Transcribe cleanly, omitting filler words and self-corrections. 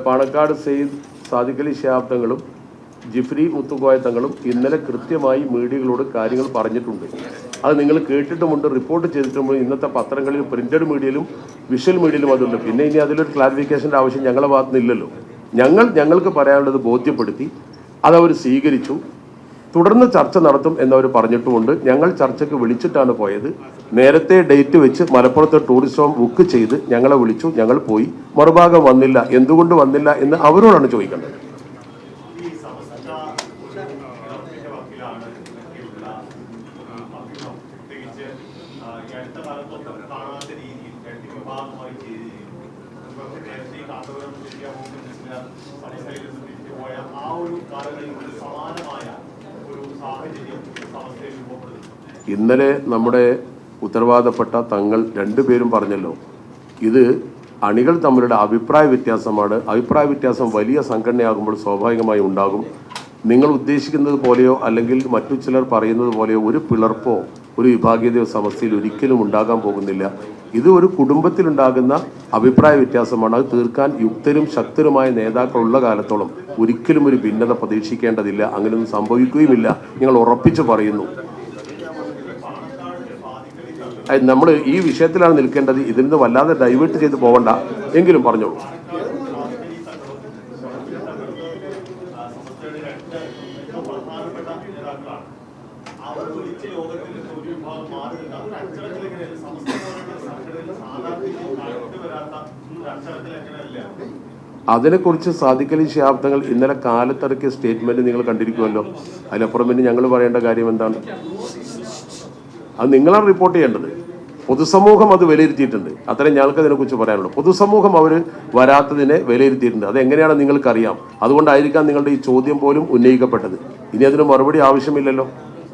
പാണക്കാട് സെയ്ദ് സാദിഖ് അലി ശിഹാബ് തങ്ങളും ജിഫ്രി മുത്തുക്കോയ തങ്ങളും ഇന്നലെ കൃത്യമായി മീഡിയകളോട് കാര്യങ്ങൾ പറഞ്ഞിട്ടുണ്ട്. അത് നിങ്ങൾ കേട്ടിട്ടുമുണ്ട്, റിപ്പോർട്ട് ചെയ്തിട്ടുമുണ്ട്. ഇന്നത്തെ പത്രങ്ങളിൽ, പ്രിന്റഡ് മീഡിയയിലും വിഷ്വൽ മീഡിയയിലും അതുണ്ട്. പിന്നെ ഇനി അതിലൊരു ക്ലാരിഫിക്കേഷൻ്റെ ആവശ്യം ഞങ്ങളുടെ ഭാഗത്തു നിന്നില്ലല്ലോ. ഞങ്ങൾക്ക് പറയാനുള്ളത് ബോധ്യപ്പെടുത്തി, അതവർ സ്വീകരിച്ചു. തുടർന്ന് ചർച്ച നടത്തും എന്നവർ പറഞ്ഞിട്ടുമുണ്ട്. ഞങ്ങൾ ചർച്ചയ്ക്ക് വിളിച്ചിട്ടാണ് പോയത്. നേരത്തെ ഡേറ്റ് വെച്ച് മലപ്പുറത്തെ ടൂറിസ്റ്റ് ഹോം ബുക്ക് ചെയ്ത് ഞങ്ങളെ വിളിച്ചു, ഞങ്ങൾ പോയി. മറുഭാഗം വന്നില്ല. എന്തുകൊണ്ട് വന്നില്ല എന്ന് അവരോടാണ് ചോദിക്കേണ്ടത്. ഇന്നലെ നമ്മുടെ ഉത്തരവാദപ്പെട്ട തങ്ങൾ രണ്ടുപേരും പറഞ്ഞല്ലോ, ഇത് അണികൾ തമ്മിലുള്ള അഭിപ്രായ വ്യത്യാസമാണ്. അഭിപ്രായ വ്യത്യാസം വലിയ സംഘടനയാകുമ്പോൾ സ്വാഭാവികമായി ഉണ്ടാകും. നിങ്ങൾ ഉദ്ദേശിക്കുന്നത് പോലെയോ അല്ലെങ്കിൽ മറ്റു ചിലർ പറയുന്നത് പോലെയോ ഒരു പിളർപ്പോ ഒരു വിഭാഗീയതയോ സമസ്യയിൽ ഒരിക്കലും ഉണ്ടാകാൻ പോകുന്നില്ല. ഇത് ഒരു കുടുംബത്തിലുണ്ടാകുന്ന അഭിപ്രായ വ്യത്യാസമാണ്. അത് തീർക്കാൻ യുക്തരും ശക്തരുമായ നേതാക്കളുള്ള കാലത്തോളം ഒരിക്കലും ഒരു ഭിന്നത പ്രതീക്ഷിക്കേണ്ടതില്ല. അങ്ങനെയൊന്നും സംഭവിക്കുകയുമില്ല. നിങ്ങൾ ഉറപ്പിച്ചു പറയുന്നു. നമ്മൾ ഈ വിഷയത്തിലാണ് നിൽക്കേണ്ടത്. ഇതിൽ നിന്ന് വല്ലാതെ ഡൈവേർട്ട് ചെയ്ത് പോകണ്ട. എങ്കിലും പറഞ്ഞോളൂ. അതിനെക്കുറിച്ച് സാദിഖ് അലി ശിഹാബ് തങ്ങൾ ഇന്നലെ കാലത്തിറക്കിയ സ്റ്റേറ്റ്മെന്റ് നിങ്ങൾ കണ്ടിരിക്കുമല്ലോ. അതിനപ്പുറം പിന്നെ ഞങ്ങൾ പറയേണ്ട കാര്യം എന്താണ്? അത് നിങ്ങളാണ് റിപ്പോർട്ട് ചെയ്യേണ്ടത്. പൊതുസമൂഹം അത് വിലയിരുത്തിയിട്ടുണ്ട്. അത്രയും ഞങ്ങൾക്ക് അതിനെക്കുറിച്ച് പറയാനുള്ളൂ. പൊതുസമൂഹം അവർ വരാത്തതിനെ വിലയിരുത്തിയിട്ടുണ്ട്. അതെങ്ങനെയാണ് നിങ്ങൾക്കറിയാം. അതുകൊണ്ടായിരിക്കാം നിങ്ങളുടെ ഈ ചോദ്യം പോലും ഉന്നയിക്കപ്പെട്ടത്. ഇനി അതിന് മറുപടി ആവശ്യമില്ലല്ലോ.